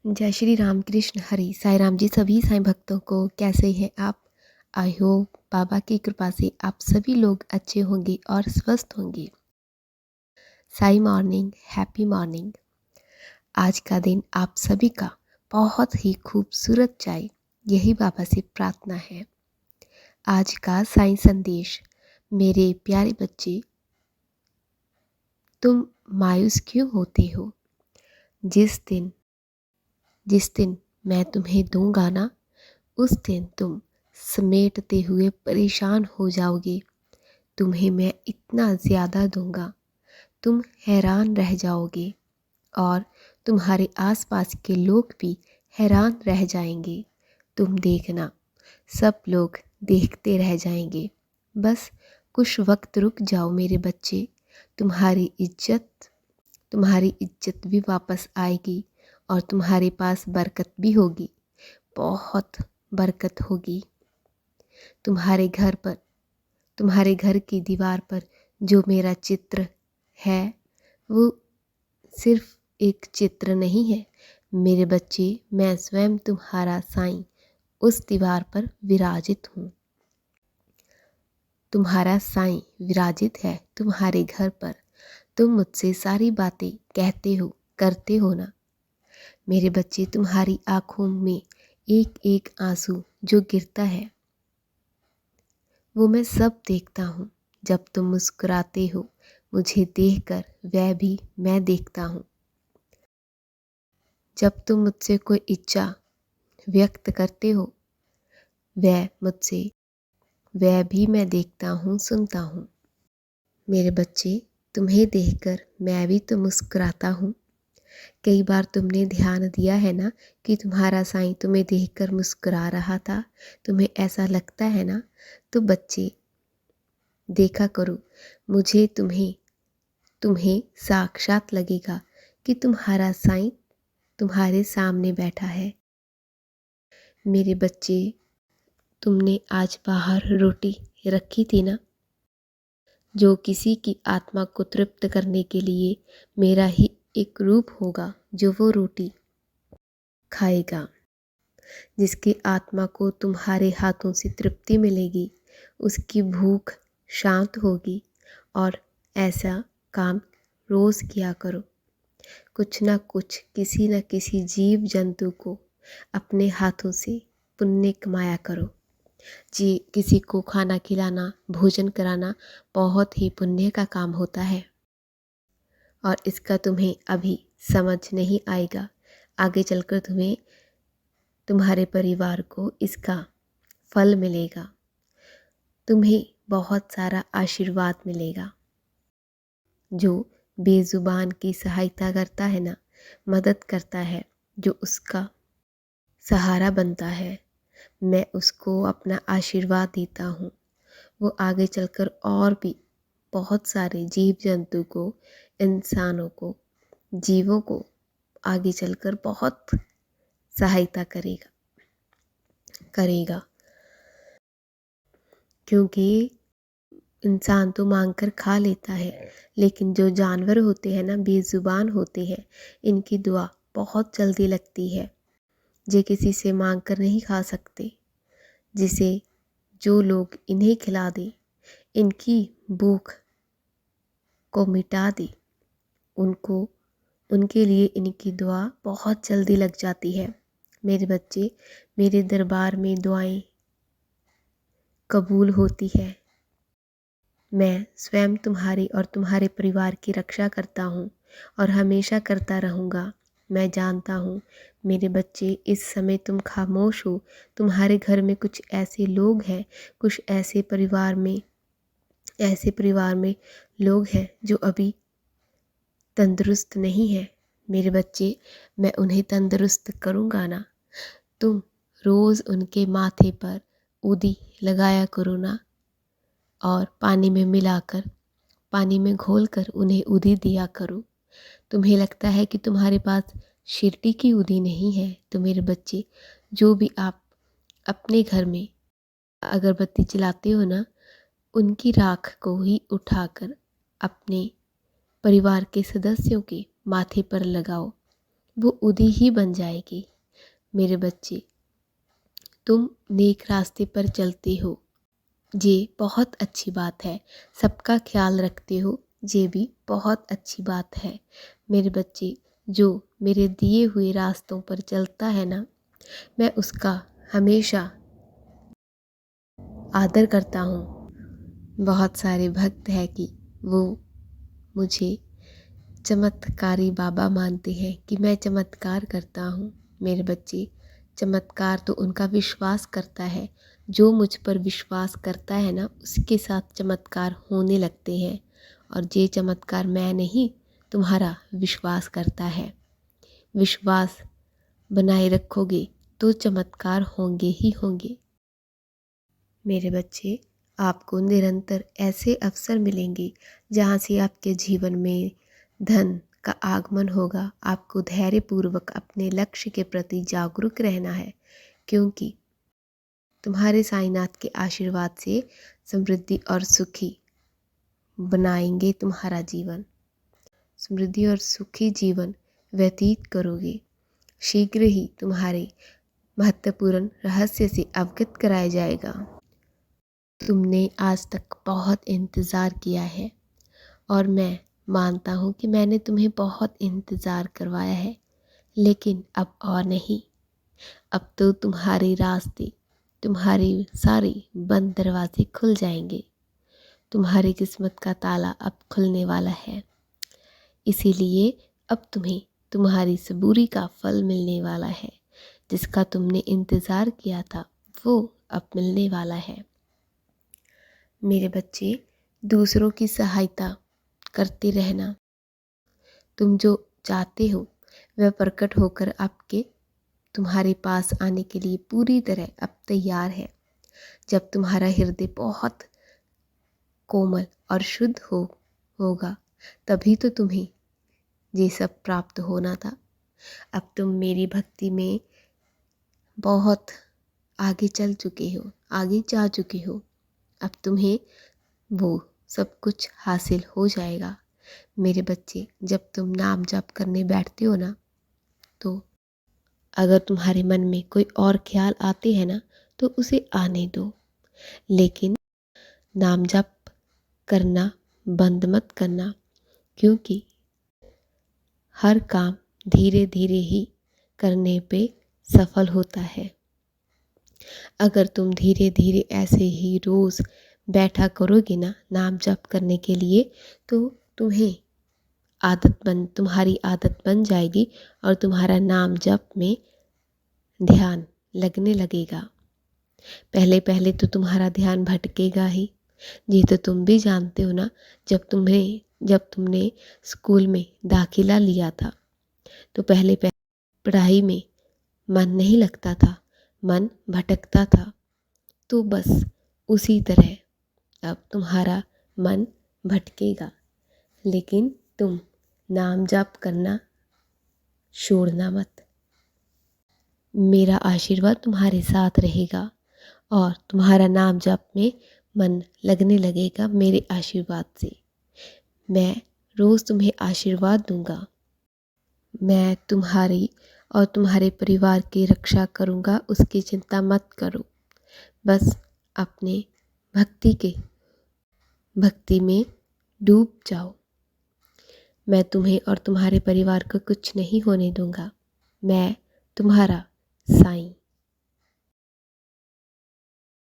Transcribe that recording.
जय श्री राम कृष्ण हरि साईं राम जी। सभी साईं भक्तों को कैसे हैं आप। आई होप बाबा की कृपा से आप सभी लोग अच्छे होंगे और स्वस्थ होंगे। Sai morning, happy morning. आज का दिन आप सभी का बहुत ही खूबसूरत जाए, यही बाबा से प्रार्थना है। आज का साईं संदेश। मेरे प्यारे बच्चे, तुम मायूस क्यों होते हो? जिस दिन मैं तुम्हें दूंगा ना, उस दिन तुम समेटते हुए परेशान हो जाओगे। तुम्हें मैं इतना ज़्यादा दूंगा, तुम हैरान रह जाओगे और तुम्हारे आसपास के लोग भी हैरान रह जाएंगे। तुम देखना, सब लोग देखते रह जाएंगे। बस कुछ वक्त रुक जाओ मेरे बच्चे, तुम्हारी इज्जत भी वापस आएगी और तुम्हारे पास बरकत भी होगी, बहुत बरकत होगी। तुम्हारे घर की दीवार पर जो मेरा चित्र है, वो सिर्फ एक चित्र नहीं है मेरे बच्चे। मैं स्वयं तुम्हारा साईं उस दीवार पर विराजित हूँ। तुम्हारा साईं विराजित है तुम्हारे घर पर। तुम मुझसे सारी बातें कहते हो, करते हो ना मेरे बच्चे। तुम्हारी आँखों में एक एक आंसू जो गिरता है, वो मैं सब देखता हूँ। जब तुम मुस्कुराते हो, मुझे देखकर वह भी मैं देखता हूँ। जब तुम मुझसे कोई इच्छा व्यक्त करते हो, वह भी मैं देखता हूँ, सुनता हूँ। मेरे बच्चे, तुम्हें देखकर मैं भी तो मुस्कुराता हूँ। कई बार तुमने ध्यान दिया है ना कि तुम्हारा साईं तुम्हें देखकर मुस्कुरा रहा था। तुम्हें ऐसा लगता है ना? तो बच्चे देखा करो, मुझे तुम्हें साक्षात लगेगा कि तुम्हारा साईं तुम्हारे सामने बैठा है। मेरे बच्चे, तुमने आज बाहर रोटी रखी थी ना? जो किसी की आत्मा को तृप्त करने के लिए मेरा ही एक रूप होगा, जो वो रोटी खाएगा, जिसकी आत्मा को तुम्हारे हाथों से तृप्ति मिलेगी, उसकी भूख शांत होगी। और ऐसा काम रोज़ किया करो। कुछ ना कुछ, किसी न किसी जीव जंतु को अपने हाथों से पुण्य कमाया करो। जी, किसी को खाना खिलाना, भोजन कराना बहुत ही पुण्य का काम होता है और इसका तुम्हें अभी समझ नहीं आएगा। आगे चलकर तुम्हारे परिवार को इसका फल मिलेगा। तुम्हें बहुत सारा आशीर्वाद मिलेगा। जो बेजुबान की सहायता करता है ना, मदद करता है, जो उसका सहारा बनता है, मैं उसको अपना आशीर्वाद देता हूँ। वो आगे चलकर और भी बहुत सारे जीव जंतु को, इंसानों को, जीवों को आगे चलकर बहुत सहायता करेगा। क्योंकि इंसान तो मांग कर खा लेता है, लेकिन जो जानवर होते हैं ना, बेजुबान होते हैं, इनकी दुआ बहुत जल्दी लगती है। ये किसी से मांग कर नहीं खा सकते। जो लोग इन्हें खिला दे, इनकी भूख को मिटा दे, उनके लिए इनकी दुआ बहुत जल्दी लग जाती है। मेरे बच्चे, मेरे दरबार में दुआएं कबूल होती है। मैं स्वयं तुम्हारी और तुम्हारे परिवार की रक्षा करता हूँ और हमेशा करता रहूँगा। मैं जानता हूँ मेरे बच्चे, इस समय तुम खामोश हो। तुम्हारे घर में कुछ ऐसे लोग हैं, कुछ ऐसे परिवार में लोग हैं जो अभी तंदुरुस्त नहीं है। मेरे बच्चे, मैं उन्हें तंदुरुस्त करूँगा ना। तुम रोज़ उनके माथे पर उदी लगाया करो ना, और पानी में घोलकर उन्हें उदी दिया करो। तुम्हें लगता है कि तुम्हारे पास शिरडी की उदी नहीं है, तो मेरे बच्चे, जो भी आप अपने घर में अगरबत्ती जलाते हो ना, उनकी राख को ही उठाकर अपने परिवार के सदस्यों के माथे पर लगाओ। वो उदी ही बन जाएगी। मेरे बच्चे, तुम नेक रास्ते पर चलते हो, ये बहुत अच्छी बात है। सबका ख्याल रखते हो, ये भी बहुत अच्छी बात है। मेरे बच्चे, जो मेरे दिए हुए रास्तों पर चलता है ना, मैं उसका हमेशा आदर करता हूँ। बहुत सारे भक्त हैं कि वो मुझे चमत्कारी बाबा मानते हैं कि मैं चमत्कार करता हूँ। मेरे बच्चे, चमत्कार तो उनका विश्वास करता है। जो मुझ पर विश्वास करता है ना, उसके साथ चमत्कार होने लगते हैं। और ये चमत्कार मैं नहीं, तुम्हारा विश्वास करता है। विश्वास बनाए रखोगे तो चमत्कार होंगे ही होंगे। मेरे बच्चे, आपको निरंतर ऐसे अवसर मिलेंगे जहाँ से आपके जीवन में धन का आगमन होगा। आपको धैर्यपूर्वक अपने लक्ष्य के प्रति जागरूक रहना है, क्योंकि तुम्हारे साईनाथ के आशीर्वाद से समृद्धि और सुखी बनाएंगे तुम्हारा जीवन। समृद्धि और सुखी जीवन व्यतीत करोगे। शीघ्र ही तुम्हारे महत्वपूर्ण रहस्य से अवगत कराया जाएगा। तुमने आज तक बहुत इंतज़ार किया है और मैं मानता हूँ कि मैंने तुम्हें बहुत इंतज़ार करवाया है, लेकिन अब और नहीं। अब तो तुम्हारे रास्ते, तुम्हारे सारे बंद दरवाजे खुल जाएंगे। तुम्हारी किस्मत का ताला अब खुलने वाला है। इसीलिए अब तुम्हें तुम्हारी सबूरी का फल मिलने वाला है। जिसका तुमने इंतज़ार किया था वो अब मिलने वाला है। मेरे बच्चे, दूसरों की सहायता करते रहना। तुम जो चाहते हो वह प्रकट होकर आपके तुम्हारे पास आने के लिए पूरी तरह अब तैयार है। जब तुम्हारा हृदय बहुत कोमल और शुद्ध होगा, तभी तो तुम्हें ये सब प्राप्त होना था। अब तुम मेरी भक्ति में बहुत आगे चल चुके हो, आगे जा चुके हो। अब तुम्हें वो सब कुछ हासिल हो जाएगा। मेरे बच्चे, जब तुम नाम जप करने बैठते हो ना, तो अगर तुम्हारे मन में कोई और ख्याल आते हैं ना, तो उसे आने दो, लेकिन नाम जप करना बंद मत करना, क्योंकि हर काम धीरे धीरे ही करने पे सफल होता है। अगर तुम धीरे धीरे ऐसे ही रोज़ बैठा करोगे ना नाम जप करने के लिए, तो तुम्हारी आदत बन जाएगी और तुम्हारा नाम जप में ध्यान लगने लगेगा। पहले पहले तो तुम्हारा ध्यान भटकेगा ही। ये तो तुम भी जानते हो ना, जब तुमने स्कूल में दाखिला लिया था, तो पहले पढ़ाई में मन नहीं लगता था, मन भटकता था। तो बस उसी तरह अब तुम्हारा मन भटकेगा, लेकिन तुम नाम जाप करना छोड़ना मत। मेरा आशीर्वाद तुम्हारे साथ रहेगा और तुम्हारा नाम जाप में मन लगने लगेगा मेरे आशीर्वाद से। मैं रोज़ तुम्हें आशीर्वाद दूंगा। मैं तुम्हारी और तुम्हारे परिवार की रक्षा करूंगा, उसकी चिंता मत करो। बस अपने भक्ति में डूब जाओ। मैं तुम्हें और तुम्हारे परिवार को कुछ नहीं होने दूंगा। मैं तुम्हारा साईं।